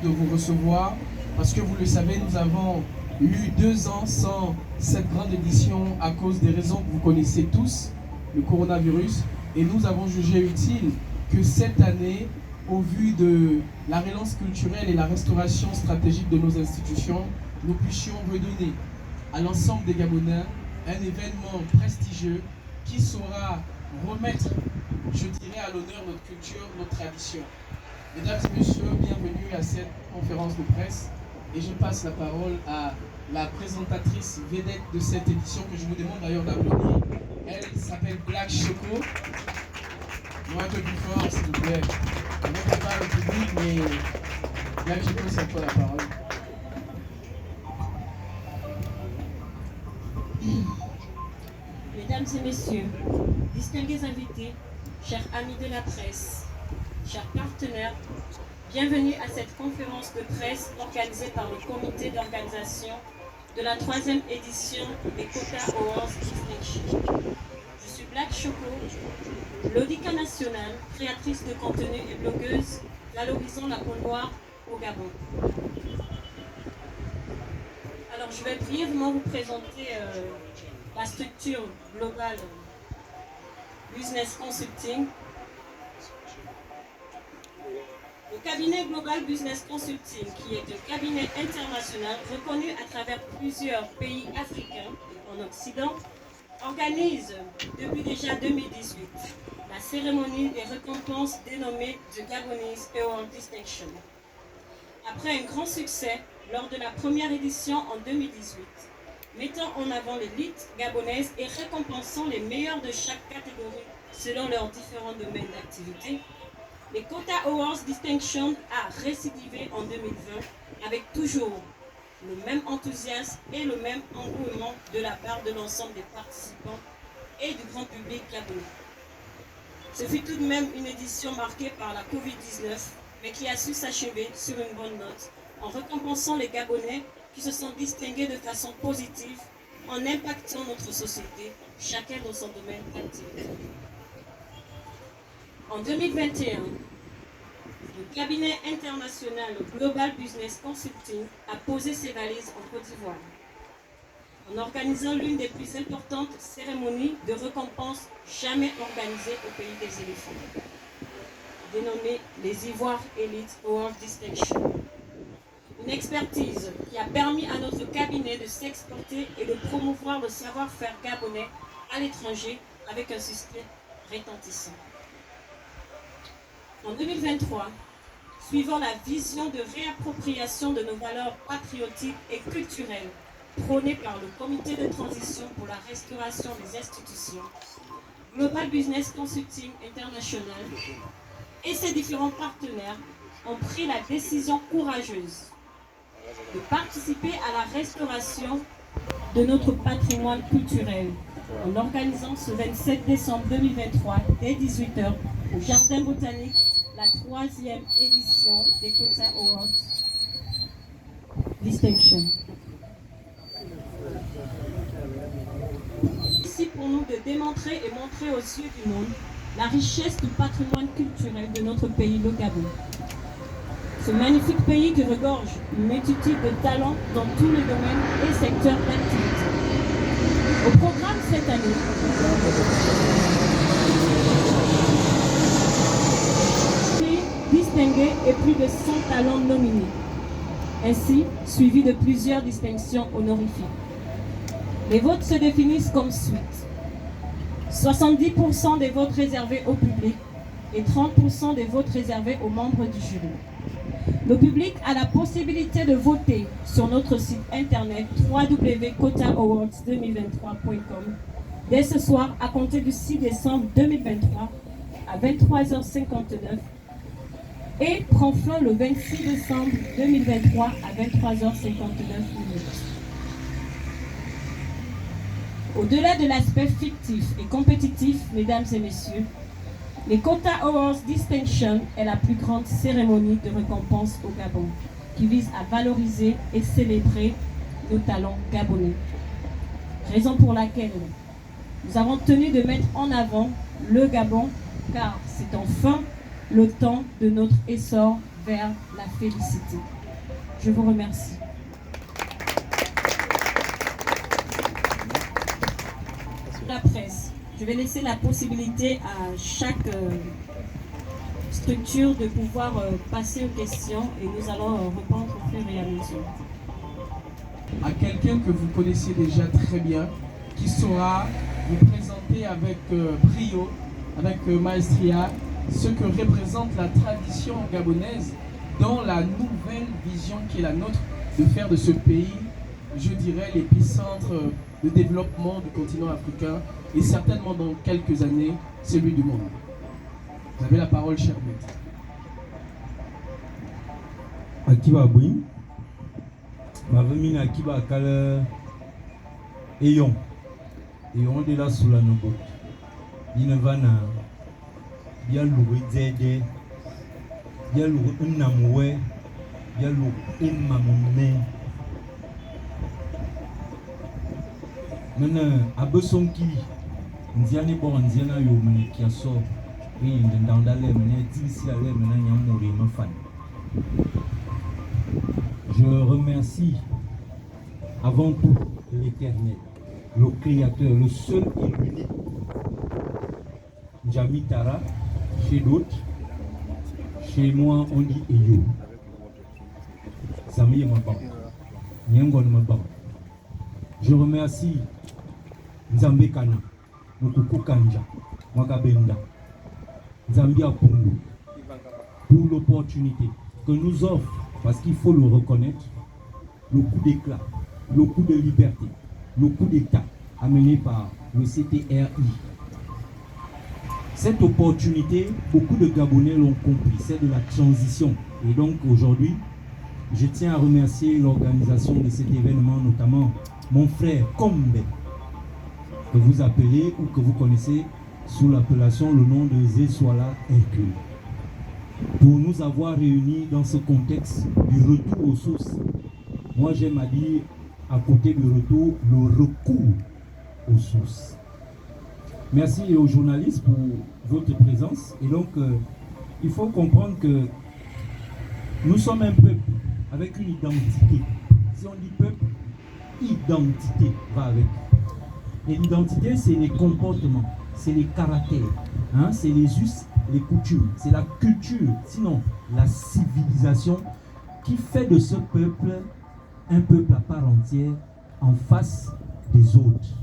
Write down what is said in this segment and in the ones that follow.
de vous recevoir parce que vous le savez, nous avons eu 2 ans sans cette grande édition à cause des raisons que vous connaissez tous, le coronavirus, et nous avons jugé utile que cette année, au vu de la relance culturelle et la restauration stratégique de nos institutions, nous puissions redonner à l'ensemble des Gabonais un événement prestigieux qui saura remettre, je dirais, à l'honneur notre culture, notre tradition. Mesdames et messieurs, bienvenue à cette conférence de presse et je passe la parole à la présentatrice vedette de cette édition que je vous demande d'ailleurs d'applaudir. Elle s'appelle Black Choco. Moi un peu plus fort s'il vous plaît. On n'entend pas le public mais Black Choco c'est à toi la parole. Mesdames et messieurs, distingués invités, chers amis de la presse, chers partenaires, bienvenue à cette conférence de presse organisée par le comité d'organisation de la 3e édition des Kota Awards Distinction. Je suis Black Choco, l'Audica nationale, créatrice de contenu et blogueuse valorisant la peau noire au Gabon. Alors je vais brièvement vous présenter la structure globale Business Consulting. Le cabinet Global Business Consulting, qui est un cabinet international reconnu à travers plusieurs pays africains et en Occident, organise depuis déjà 2018 la cérémonie des récompenses dénommée The Gabonese Award Distinction. Après un grand succès lors de la première édition en 2018, mettant en avant l'élite gabonaise et récompensant les meilleurs de chaque catégorie selon leurs différents domaines d'activité, les Kota Awards Distinction a récidivé en 2020 avec toujours le même enthousiasme et le même engouement de la part de l'ensemble des participants et du grand public gabonais. Ce fut tout de même une édition marquée par la Covid-19, mais qui a su s'achever sur une bonne note en récompensant les Gabonais qui se sont distingués de façon positive en impactant notre société, chacun dans son domaine d'activité. En 2021, le cabinet international Global Business Consulting a posé ses valises en Côte d'Ivoire, en organisant l'une des plus importantes cérémonies de récompense jamais organisées au pays des éléphants, dénommée les Ivoire Elite Award Distinction. Une expertise qui a permis à notre cabinet de s'exporter et de promouvoir le savoir-faire gabonais à l'étranger avec un succès retentissant. En 2023, suivant la vision de réappropriation de nos valeurs patriotiques et culturelles prônée par le comité de transition pour la restauration des institutions, Global Business Consulting International et ses différents partenaires ont pris la décision courageuse de participer à la restauration de notre patrimoine culturel en organisant ce 27 décembre 2023 dès 18h au Jardin botanique la 3e édition des Kota Awards Distinction. Ici pour nous de démontrer et montrer aux yeux du monde la richesse du patrimoine culturel de notre pays, le Gabon. Ce magnifique pays qui regorge une multitude de talents dans tous les domaines et secteurs d'activité. Au programme cette année, distingués et plus de 100 talents nominés, ainsi suivis de plusieurs distinctions honorifiques. Les votes se définissent comme suit. 70% des votes réservés au public et 30% des votes réservés aux membres du jury. Le public a la possibilité de voter sur notre site internet www.kotaawards2023.com dès ce soir à compter du 6 décembre 2023 à 23h59 et prend fin le 26 décembre 2023 à 23h59. Au-delà de l'aspect fictif et compétitif, mesdames et messieurs, les Kota Awards Distinction est la plus grande cérémonie de récompense au Gabon, qui vise à valoriser et célébrer nos talents gabonais. Raison pour laquelle nous avons tenu de mettre en avant le Gabon, car c'est enfin le temps de notre essor vers la félicité. Je vous remercie. La presse. Je vais laisser la possibilité à chaque structure de pouvoir passer aux questions et nous allons répondre au fur et à mesure. À quelqu'un que vous connaissez déjà très bien, qui saura vous présenter avec brio, avec maestria, ce que représente la tradition gabonaise dans la nouvelle vision qui est la nôtre de faire de ce pays, je dirais, l'épicentre de développement du continent africain et certainement dans quelques années, celui du monde. Vous avez la parole, cher maître. Akiba Bouim, ma famille Akiba Kale Eyon, Eyon de la Soulanobo, Inavana, Bialou Zede, Bialou Unamwe, Bialou Imamone. Maintenant, à Besonki, Ndiane Bon, Ndiana Yo, qui a sort, et dans d'aller mener 10 à l'air, maintenant, il y a mourir, me fan. Je remercie avant tout l'Éternel, le Créateur, le seul et l'unique. Jamitara, chez d'autres, chez moi on dit Eyo. Sami Mabam, Nyangon Mabam. Je remercie Nzambe Kana, Mukuku Kanja, Wakabenda, Zambia Pungu, pour l'opportunité que nous offre, parce qu'il faut le reconnaître, le coup d'éclat, le coup de liberté, le coup d'état amené par le CTRI. Cette opportunité, beaucoup de Gabonais l'ont compris, c'est de la transition. Et donc aujourd'hui, je tiens à remercier l'organisation de cet événement, notamment mon frère Kombe, que vous appelez ou que vous connaissez sous l'appellation, le nom de Zeswala Hercule, pour nous avoir réunis dans ce contexte du retour aux sources. Moi, j'aime à dire, à côté du retour, le recours aux sources. Merci aux journalistes pour votre présence. Et donc, il faut comprendre que nous sommes un peuple avec une identité. Si on dit peuple, identité va avec. Et l'identité, c'est les comportements, c'est les caractères, hein, c'est les us, les coutumes, c'est la culture, sinon la civilisation qui fait de ce peuple un peuple à part entière en face des autres.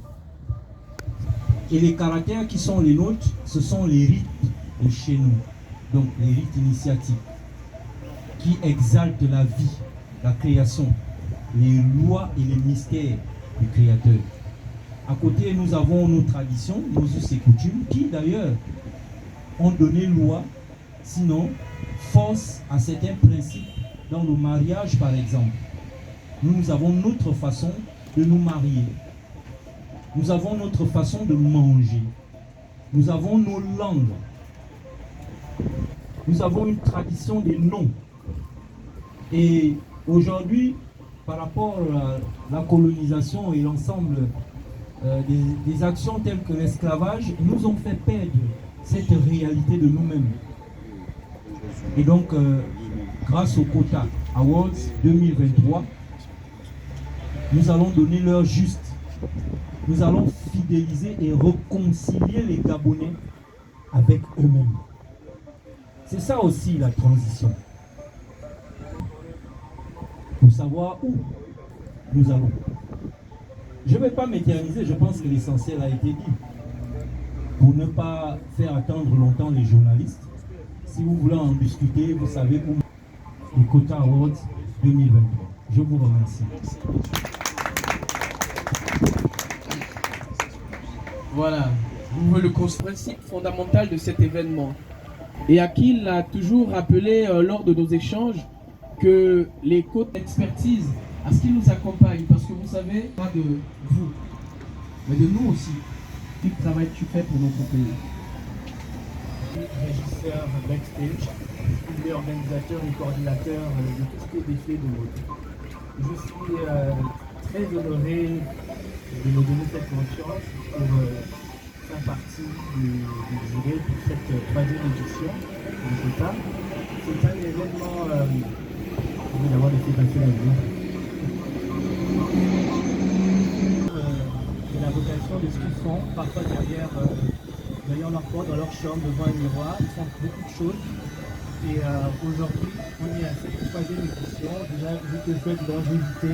Et les caractères qui sont les nôtres, ce sont les rites de chez nous, donc les rites initiatiques qui exaltent la vie, la création, les lois et les mystères du Créateur. À côté, nous avons nos traditions, nos us et coutumes, qui d'ailleurs ont donné loi, sinon force à certains principes dans nos mariages par exemple. Nous avons notre façon de nous marier. Nous avons notre façon de manger. Nous avons nos langues. Nous avons une tradition des noms. Et aujourd'hui, par rapport à la colonisation et l'ensemble des actions telles que l'esclavage, nous ont fait perdre cette réalité de nous-mêmes. Et donc, grâce au Quota Awards 2023, nous allons donner l'heure juste. Nous allons fidéliser et réconcilier les Gabonais avec eux-mêmes. C'est ça aussi la transition. Pour savoir où nous allons. Je ne vais pas m'éterniser, je pense que l'essentiel a été dit. Pour ne pas faire attendre longtemps les journalistes, si vous voulez en discuter, vous savez où les Quota Awards 2023. Je vous remercie. Voilà, vous voyez le principe fondamental de cet événement. Et Akil a toujours rappelé lors de nos échanges que les côtes d'expertise, à ce qu'ils nous accompagnent, parce que vous savez, pas de vous, mais de nous aussi. Quel travail tu fais pour notre pays? Régisseur backstage, il est organisateur et coordinateur de tout ce qui est défilé de mode. Je suis très honoré de me donner cette confiance pour faire partie du jury pour cette troisième édition du GETA. C'est un événement, je vais d'abord laisser passer la vie. C'est la vocation de ce qu'ils font, parfois derrière leur porte, dans leur chambre, devant un miroir, ils font beaucoup de choses. Et aujourd'hui, on est à cette troisième édition. Déjà, je te souhaite une longévité,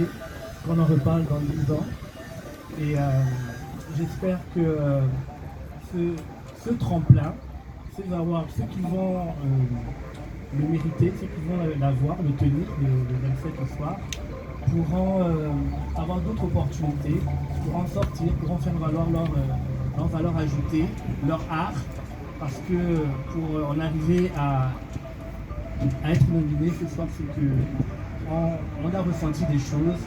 qu'on en reparle dans 10 ans. Et j'espère que ce tremplin, ceux qui vont le mériter, ceux qui vont l'avoir, le tenir le 27 au soir, pourront avoir d'autres opportunités, pourront sortir, pourront faire valoir leur valeur ajoutée, leur art, parce que pour en arriver à être nominé ce soir, c'est que on a ressenti des choses,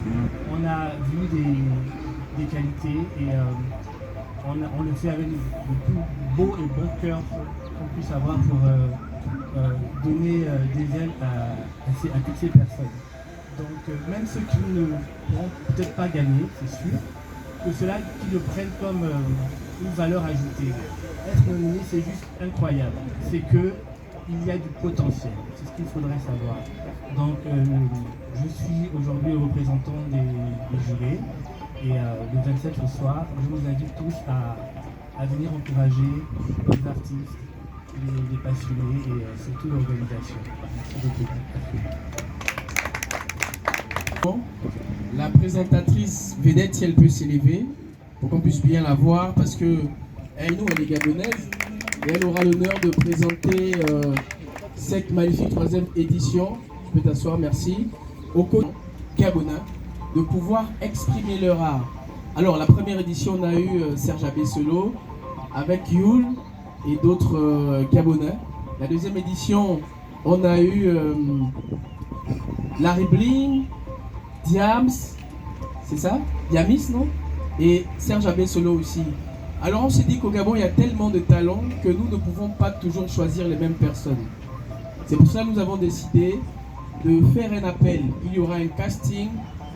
on a vu des qualités et on le fait avec le plus beau et bon cœur qu'on puisse avoir pour donner des ailes à toutes ces personnes. Donc même ceux qui ne pourront peut-être pas gagner, c'est sûr, que ceux-là qui le prennent comme une valeur ajoutée. Être nominé, c'est juste incroyable. C'est que il y a du potentiel, c'est ce qu'il faudrait savoir. Donc je suis aujourd'hui le représentant des jurés et le 27 au soir, je vous invite tous à venir encourager les artistes, les passionnés et surtout l'organisation. Merci beaucoup. La présentatrice vedette, si elle peut s'élever, pour qu'on puisse bien la voir, parce que elle est gabonaise et elle aura l'honneur de présenter cette magnifique troisième édition. Tu peux t'asseoir, merci. Au côté gabonais, de pouvoir exprimer leur art. Alors, la première édition, on a eu Serge Abesselo avec Yul et d'autres Gabonais. La deuxième édition, on a eu Larry Bling, Diams, c'est ça? Diamis, non? Et Serge Abesselo aussi. Alors, on s'est dit qu'au Gabon, il y a tellement de talents que nous ne pouvons pas toujours choisir les mêmes personnes. C'est pour ça que nous avons décidé de faire un appel. Il y aura un casting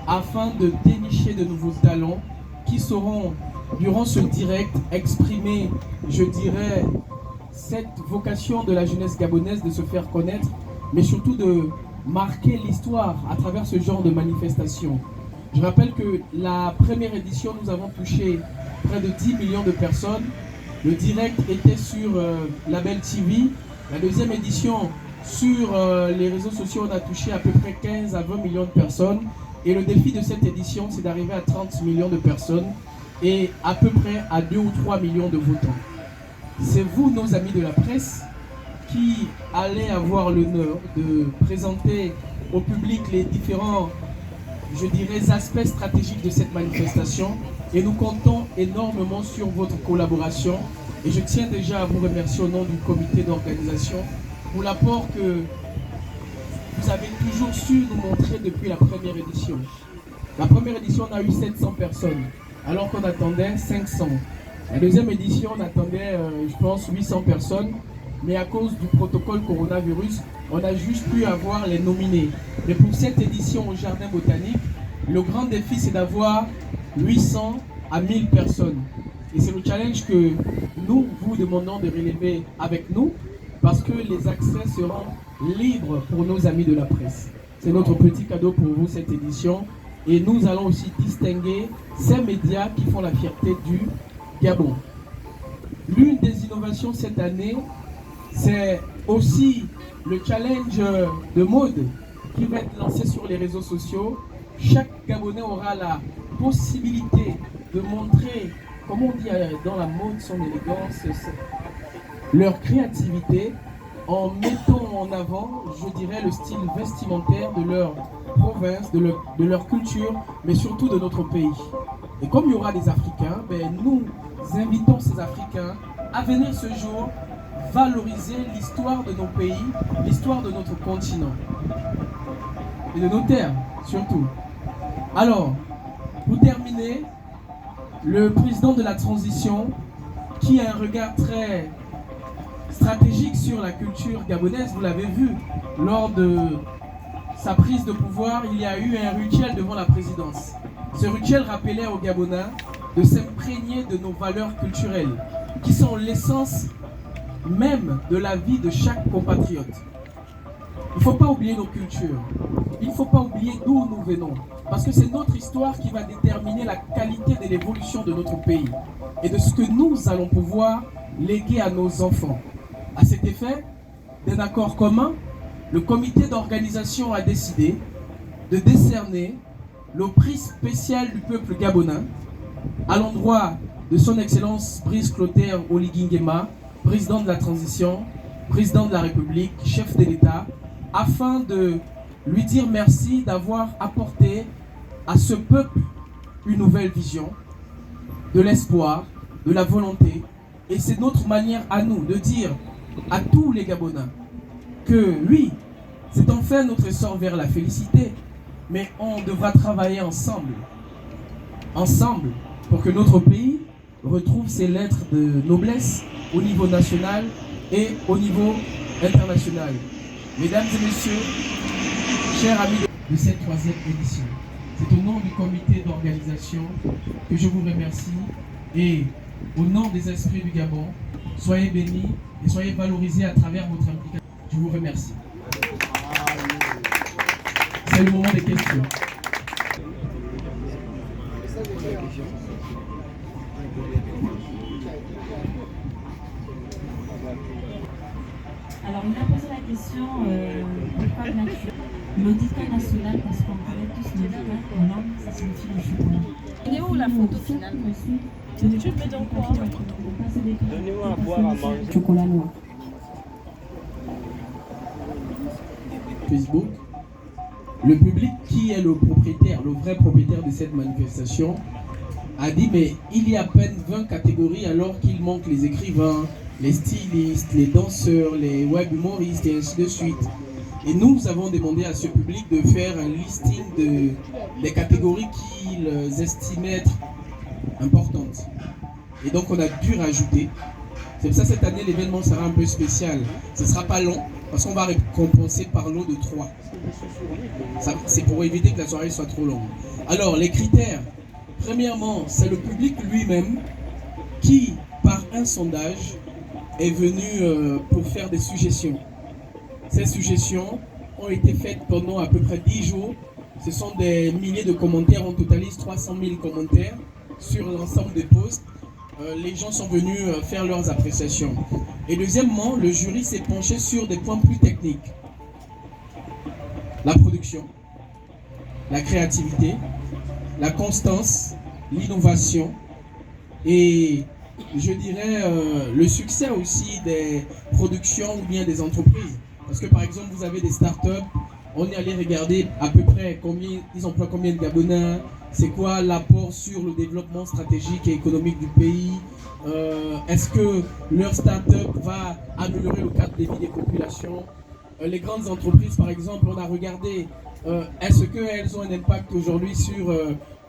afin de dénicher de nouveaux talents qui sauront, durant ce direct, exprimer, je dirais, cette vocation de la jeunesse gabonaise de se faire connaître, mais surtout de marquer l'histoire à travers ce genre de manifestation. Je rappelle que la première édition, nous avons touché près de 10 millions de personnes. Le direct était sur Label TV. La deuxième édition, sur les réseaux sociaux, on a touché à peu près 15 à 20 millions de personnes. Et le défi de cette édition, c'est d'arriver à 30 millions de personnes et à peu près à 2 ou 3 millions de votants. C'est vous, nos amis de la presse, qui allez avoir l'honneur de présenter au public les différents, je dirais, aspects stratégiques de cette manifestation. Et nous comptons énormément sur votre collaboration. Et je tiens déjà à vous remercier au nom du comité d'organisation pour l'apport que vous avez toujours su nous montrer depuis la première édition. La première édition, on a eu 700 personnes, alors qu'on attendait 500. La deuxième édition, on attendait, je pense, 800 personnes. Mais à cause du protocole coronavirus, on a juste pu avoir les nominés. Mais pour cette édition au Jardin Botanique, le grand défi, c'est d'avoir 800 à 1000 personnes. Et c'est le challenge que nous vous demandons de relever avec nous, parce que les accès seront libres pour nos amis de la presse. C'est notre petit cadeau pour vous cette édition. Et nous allons aussi distinguer ces médias qui font la fierté du Gabon. L'une des innovations cette année, c'est aussi le challenge de mode qui va être lancé sur les réseaux sociaux. Chaque Gabonais aura la possibilité de montrer, comme on dit dans la mode, son élégance, leur créativité, en mettant en avant, je dirais, le style vestimentaire de leur province, de leur culture, mais surtout de notre pays. Et comme il y aura des Africains, nous invitons ces Africains à venir ce jour valoriser l'histoire de nos pays, l'histoire de notre continent et de nos terres surtout. Alors, pour terminer, le président de la transition, qui a un regard très stratégique sur la culture gabonaise, vous l'avez vu, lors de sa prise de pouvoir, il y a eu un rituel devant la présidence. Ce rituel rappelait aux Gabonais de s'imprégner de nos valeurs culturelles. qui sont l'essence même de la vie de chaque compatriote. Il ne faut pas oublier nos cultures. Il ne faut pas oublier d'où nous venons. Parce que c'est notre histoire qui va déterminer la qualité de l'évolution de notre pays et de ce que nous allons pouvoir léguer à nos enfants. À cet effet, d'un accord commun, le comité d'organisation a décidé de décerner le prix spécial du peuple gabonais à l'endroit de son Excellence Brice Clotaire Oligui Nguema, président de la transition, président de la République, chef de l'État, afin de lui dire merci d'avoir apporté à ce peuple une nouvelle vision, de l'espoir, de la volonté. Et c'est notre manière à nous de dire à tous les Gabonais que oui, c'est enfin notre essor vers la félicité, mais on devra travailler ensemble, pour que notre pays retrouve ses lettres de noblesse au niveau national et au niveau international. Mesdames et messieurs, chers amis de cette 3e édition, c'est au nom du comité d'organisation que je vous remercie et au nom des esprits du Gabon, soyez bénis et soyez valorisés à travers votre implication. Je vous remercie. C'est le moment des questions. Alors, il a posé la question pourquoi nature l'auditeur national, parce qu'on connaît tous l'auditeur en langue, ça signifie le chocolat. Elle est où la photo finalement? Tu le mets dans quoi? Donnez-moi à boire, à manger. Chocolat noir. Facebook, le public qui est le propriétaire, le vrai propriétaire de cette manifestation, a dit mais il y a à peine 20 catégories alors qu'il manque les écrivains, les stylistes, les danseurs, les web humoristes et ainsi de suite. Et nous avons demandé à ce public de faire un listing des catégories qu'ils estimaient être importantes. Et donc on a dû rajouter. C'est pour ça cette année l'événement sera un peu spécial. Ce ne sera pas long parce qu'on va récompenser par lot de 3. C'est pour éviter que la soirée soit trop longue. Alors les critères, premièrement c'est le public lui-même qui par un sondage est venu pour faire des suggestions. Ces suggestions ont été faites pendant à peu près 10 jours. Ce sont des milliers de commentaires, on totalise 300 000 commentaires sur l'ensemble des posts. Les gens sont venus faire leurs appréciations. Et deuxièmement, le jury s'est penché sur des points plus techniques. La production, la créativité, la constance, l'innovation et je dirais le succès aussi des productions ou bien des entreprises. Parce que par exemple, vous avez des startups, on est allé regarder à peu près combien ils emploient combien de Gabonais, c'est quoi l'apport sur le développement stratégique et économique du pays, est-ce que leur startup va améliorer le cadre de vie des populations. Les grandes entreprises par exemple, on a regardé est-ce qu'elles ont un impact aujourd'hui sur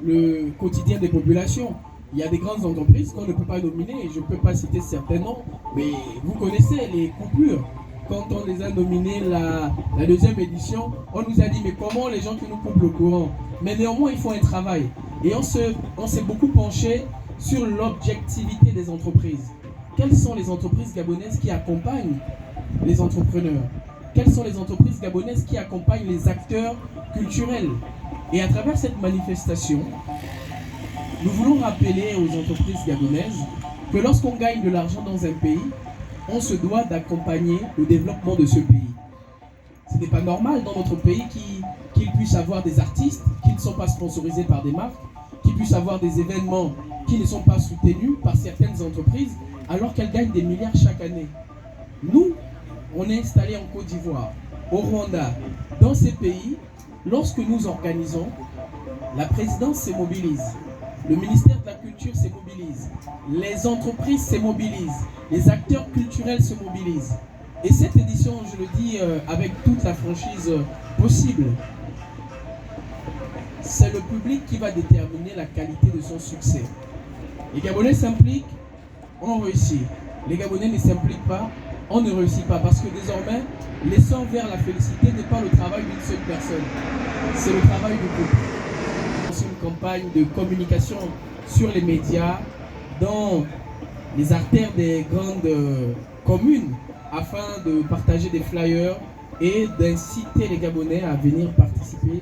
le quotidien des populations. Il y a des grandes entreprises qu'on ne peut pas nominer, je ne peux pas citer certains noms, mais vous connaissez les coupures. Quand on les a nominés la 2e édition, on nous a dit mais comment les gens qui nous coupent le courant? Mais néanmoins il faut un travail. Et on s'est beaucoup penché sur l'objectivité des entreprises. Quelles sont les entreprises gabonaises qui accompagnent les entrepreneurs? Quelles sont les entreprises gabonaises qui accompagnent les acteurs culturels? Et à travers cette manifestation, nous voulons rappeler aux entreprises gabonaises que lorsqu'on gagne de l'argent dans un pays, on se doit d'accompagner le développement de ce pays. Ce n'est pas normal dans notre pays qu'il puisse avoir des artistes qui ne sont pas sponsorisés par des marques, qu'il puisse avoir des événements qui ne sont pas soutenus par certaines entreprises, alors qu'elles gagnent des milliards chaque année. Nous, on est installés en Côte d'Ivoire, au Rwanda, dans ces pays, lorsque nous organisons, la présidence se mobilise. Le ministère de la Culture se mobilise, les entreprises se mobilisent, les acteurs culturels se mobilisent. Et cette édition, je le dis avec toute la franchise possible, c'est le public qui va déterminer la qualité de son succès. Les Gabonais s'impliquent, on réussit. Les Gabonais ne s'impliquent pas, on ne réussit pas. Parce que désormais, l'essor vers la félicité n'est pas le travail d'une seule personne, c'est le travail du groupe. Une campagne de communication sur les médias, dans les artères des grandes communes afin de partager des flyers et d'inciter les Gabonais à venir participer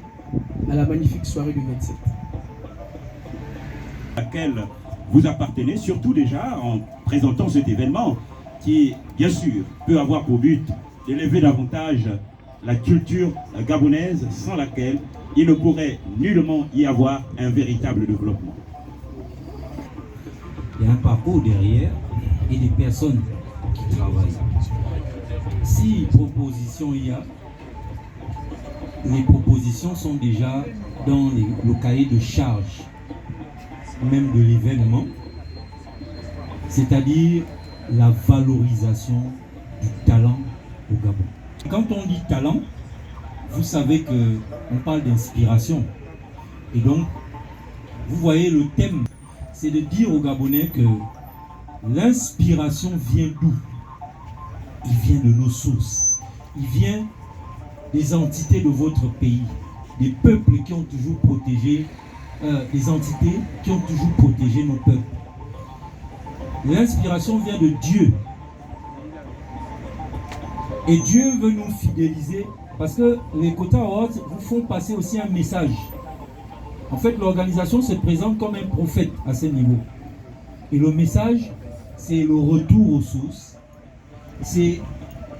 à la magnifique soirée du 27. À laquelle vous appartenez, surtout déjà en présentant cet événement qui, bien sûr, peut avoir pour but d'élever davantage la culture gabonaise sans laquelle il ne pourrait nullement y avoir un véritable développement. Il y a un parcours derrière et des personnes qui travaillent. Si propositions il y a, les propositions sont déjà dans le cahier de charge même de l'événement, c'est-à-dire la valorisation du talent au Gabon. Quand on dit talent, vous savez qu'on parle d'inspiration. Et donc, vous voyez le thème, c'est de dire aux Gabonais que l'inspiration vient d'où? Il vient de nos sources. Il vient des entités de votre pays, des peuples qui ont toujours protégé, des entités qui ont toujours protégé nos peuples. L'inspiration vient de Dieu. Et Dieu veut nous fidéliser parce que les Kota Awards vous font passer aussi un message. En fait, l'organisation se présente comme un prophète à ce niveau. Et le message, c'est le retour aux sources. C'est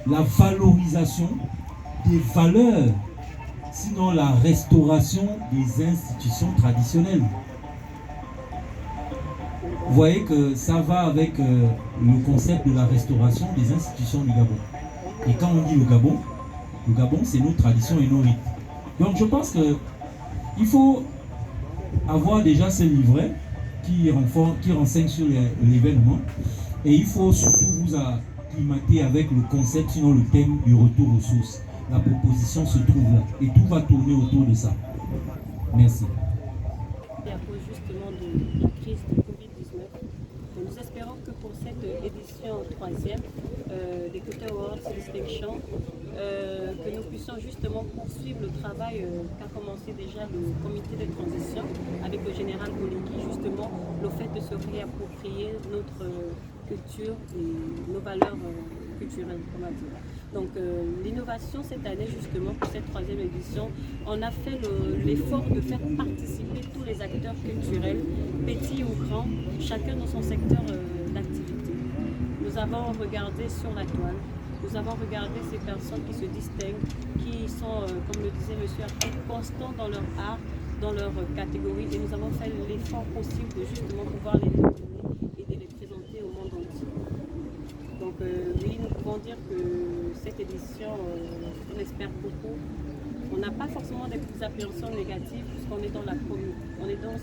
la valorisation des valeurs, sinon la restauration des institutions traditionnelles. Vous voyez que ça va avec le concept de la restauration des institutions du Gabon. Et quand on dit le Gabon, c'est nos traditions et nos rites. Donc je pense qu'il faut avoir déjà ce livret qui renseigne sur l'événement. Et il faut surtout vous acclimater avec le concept, sinon le thème du retour aux sources. La proposition se trouve là. Et tout va tourner autour de ça. Merci. À cause justement de la crise de Covid-19, nous espérons que pour cette édition 3e des Kota Awards Distinction, que nous puissions justement poursuivre le travail qu'a commencé déjà le comité de transition avec le général Oligui, justement le fait de se réapproprier notre culture et nos valeurs culturelles, on va dire. Donc l'innovation cette année justement pour cette 3e édition, on a fait l'effort de faire participer tous les acteurs culturels, petits ou grands, chacun dans son secteur d'activité. Nous avons regardé sur la toile, nous avons regardé ces personnes qui se distinguent, qui sont, comme le disait M. Arthur, constants dans leur art, dans leur catégorie, et nous avons fait l'effort possible de justement pouvoir les nommer et de les présenter au monde entier. Donc oui, nous pouvons dire que cette édition, on espère beaucoup. On n'a pas forcément des appréhensions négatives puisqu'on est dans la commune. On est dans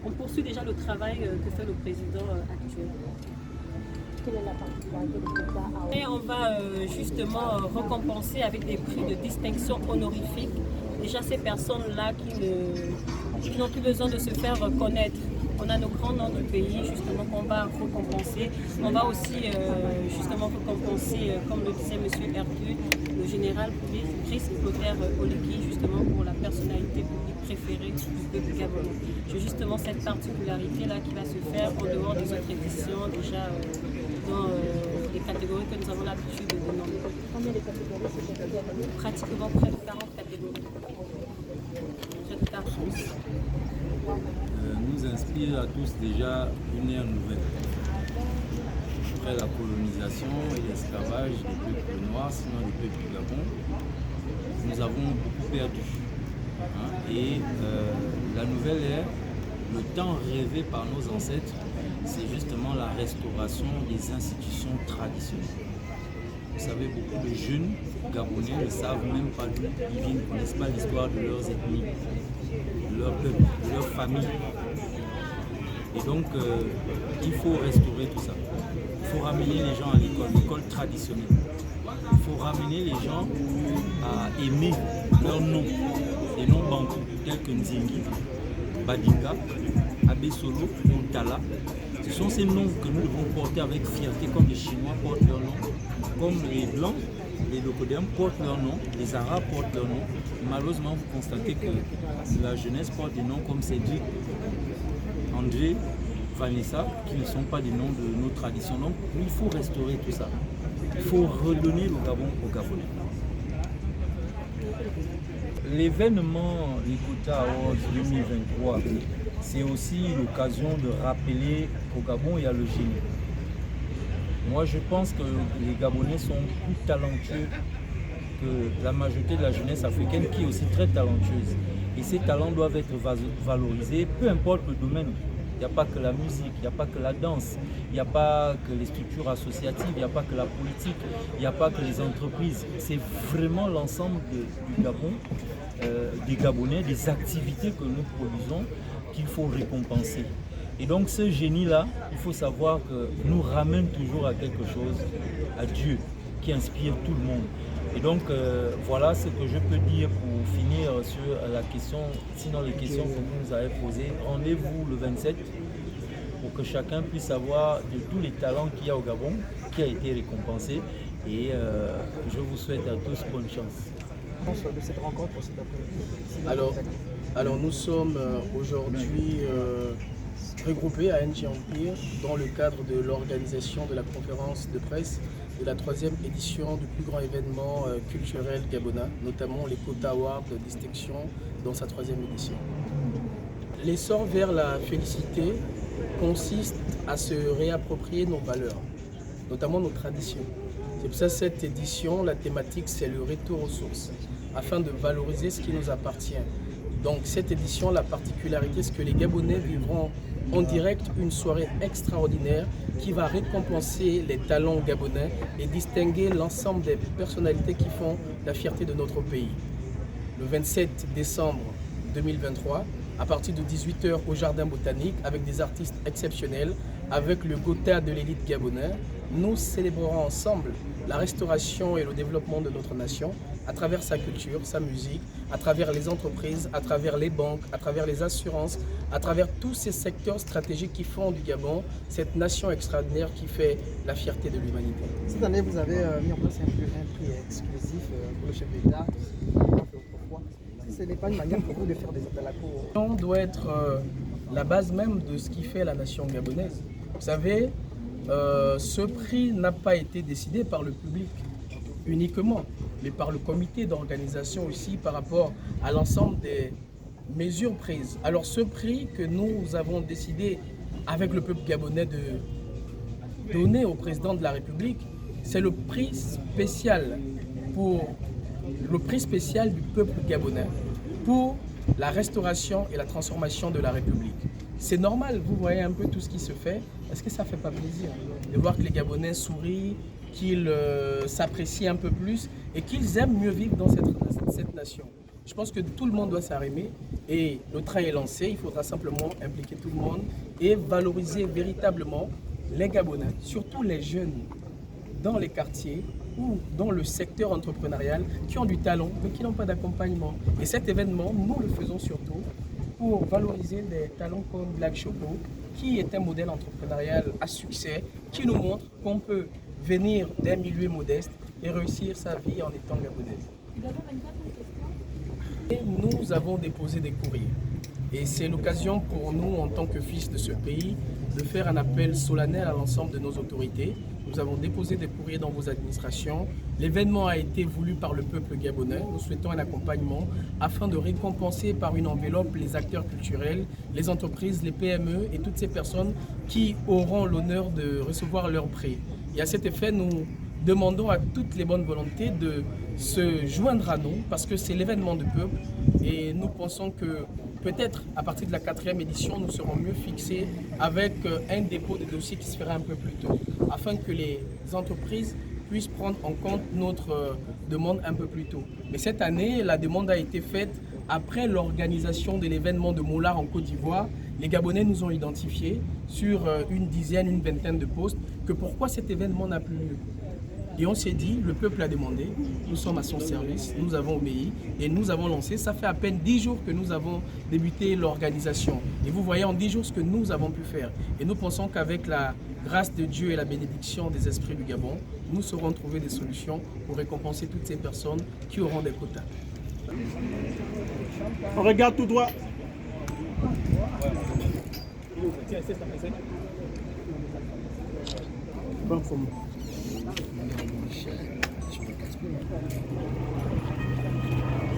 on poursuit déjà le travail que fait le président actuel. Quelle est la particularité de Kota Awards? Et on va justement récompenser avec des prix de distinction honorifiques. Déjà ces personnes-là qui n'ont plus besoin de se faire connaître. On a nos grands noms du pays justement qu'on va récompenser. On va aussi justement récompenser, comme le disait M. Hercule, le général Brice Clotaire Oligui, justement pour la personnalité publique préférée du peuple gabonais. J'ai justement cette particularité-là qui va se faire en dehors des autres éditions, déjà dans les catégories que nous avons l'habitude de nommer. Combien de catégories c'est Pratiquement près de 40 catégories. Près de 40. Nous inspire à tous déjà une ère nouvelle. Après la colonisation et l'esclavage des peuples noirs, sinon des peuples du Gabon, nous avons beaucoup perdu. Et la nouvelle ère, le temps rêvé par nos ancêtres, c'est justement la restauration des institutions traditionnelles. Vous savez, beaucoup de jeunes Gabonais ne savent même pas d'où ils viennent, ne connaissent pas l'histoire de leurs ethnies, de leur peuple, de leur famille. Et donc, il faut restaurer tout ça. Il faut ramener les gens à l'école traditionnelle. Il faut ramener les gens à aimer leurs noms, les noms bantou, tels que Nzingi, Badinga, Abesolo, Montala. Ce sont ces noms que nous devons porter avec fierté, comme les Chinois portent leurs noms, comme les Blancs, les Locodèmes portent leurs noms, les Arabes portent leurs noms. Malheureusement, vous constatez que la jeunesse porte des noms comme Cédric, André, profaner ça, qui ne sont pas des noms de nos traditions. Donc il faut restaurer tout ça. Il faut redonner le Gabon aux Gabonais. L'événement Likota Awards 2023, c'est aussi l'occasion de rappeler qu'au Gabon, il y a le génie. Moi, je pense que les Gabonais sont plus talentueux que la majorité de la jeunesse africaine, qui est aussi très talentueuse. Et ces talents doivent être valorisés, peu importe le domaine. Il n'y a pas que la musique, il n'y a pas que la danse, il n'y a pas que les structures associatives, il n'y a pas que la politique, il n'y a pas que les entreprises. C'est vraiment l'ensemble du Gabon, des Gabonais, des activités que nous produisons qu'il faut récompenser. Et donc ce génie-là, il faut savoir que nous ramène toujours à quelque chose, à Dieu, qui inspire tout le monde. Et donc voilà ce que je peux dire pour finir sur la question, sinon les questions que vous nous avez posées. Rendez-vous le 27 pour que chacun puisse savoir de tous les talents qu'il y a au Gabon, qui a été récompensé. Et je vous souhaite à tous bonne chance. De cette rencontre cet après-midi. Alors nous sommes aujourd'hui regroupés à NG Empire dans le cadre de l'organisation de la conférence de presse de la 3e édition du plus grand événement culturel gabonais, notamment les Likota Awards de distinction dans sa 3e édition. L'essor vers la félicité consiste à se réapproprier nos valeurs, notamment nos traditions. C'est pour ça que cette édition, la thématique, c'est le retour aux sources, afin de valoriser ce qui nous appartient. Donc cette édition, la particularité, c'est que les Gabonais vivront en direct une soirée extraordinaire qui va récompenser les talents gabonais et distinguer l'ensemble des personnalités qui font la fierté de notre pays. Le 27 décembre 2023, à partir de 18 h au Jardin Botanique, avec des artistes exceptionnels, avec le Gotha de l'élite gabonais, nous célébrerons ensemble la restauration et le développement de notre nation à travers sa culture, sa musique, à travers les entreprises, à travers les banques, à travers les assurances, à travers tous ces secteurs stratégiques qui font du Gabon cette nation extraordinaire qui fait la fierté de l'humanité. Cette année, vous avez mis en place un prix exclusif pour le chef d'État. Ce n'est pas une manière pour vous de faire des appels à cours. On doit être la base même de ce qui fait la nation gabonaise. Vous savez, ce prix n'a pas été décidé par le public uniquement, mais par le comité d'organisation aussi par rapport à l'ensemble des mesures prises. Alors ce prix que nous avons décidé avec le peuple gabonais de donner au président de la République, c'est le prix spécial du peuple gabonais pour la restauration et la transformation de la République. C'est normal, vous voyez un peu tout ce qui se fait. Est-ce que ça ne fait pas plaisir de voir que les Gabonais sourient, qu'ils s'apprécient un peu plus et qu'ils aiment mieux vivre dans cette nation? Je pense que tout le monde doit s'arrimer et le train est lancé. Il faudra simplement impliquer tout le monde et valoriser véritablement les Gabonais, surtout les jeunes dans les quartiers ou dans le secteur entrepreneurial qui ont du talent mais qui n'ont pas d'accompagnement. Et cet événement, nous le faisons surtout pour valoriser des talents comme Black Choco, qui est un modèle entrepreneurial à succès, qui nous montre qu'on peut venir d'un milieu modeste et réussir sa vie en étant gabonaise. Et nous avons déposé des courriers. Et c'est l'occasion pour nous, en tant que fils de ce pays, de faire un appel solennel à l'ensemble de nos autorités. Nous avons déposé des courriers dans vos administrations. L'événement a été voulu par le peuple gabonais. Nous souhaitons un accompagnement afin de récompenser par une enveloppe les acteurs culturels, les entreprises, les PME et toutes ces personnes qui auront l'honneur de recevoir leur prix. Et à cet effet, nous demandons à toutes les bonnes volontés de se joindre à nous parce que c'est l'événement du peuple et nous pensons que peut-être à partir de la 4e édition, nous serons mieux fixés avec un dépôt de dossiers qui se fera un peu plus tôt afin que les entreprises puissent prendre en compte notre demande un peu plus tôt. Mais cette année, la demande a été faite après l'organisation de l'événement de Moulard en Côte d'Ivoire. Les Gabonais nous ont identifiés sur une dizaine, une vingtaine de postes que pourquoi cet événement n'a plus lieu. Et on s'est dit, le peuple a demandé, nous sommes à son service, nous avons obéi et nous avons lancé. Ça fait à peine 10 jours que nous avons débuté l'organisation. Et vous voyez en 10 jours ce que nous avons pu faire. Et nous pensons qu'avec la grâce de Dieu et la bénédiction des esprits du Gabon, nous saurons trouver des solutions pour récompenser toutes ces personnes qui auront des quotas. On regarde tout droit.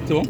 C'est bon?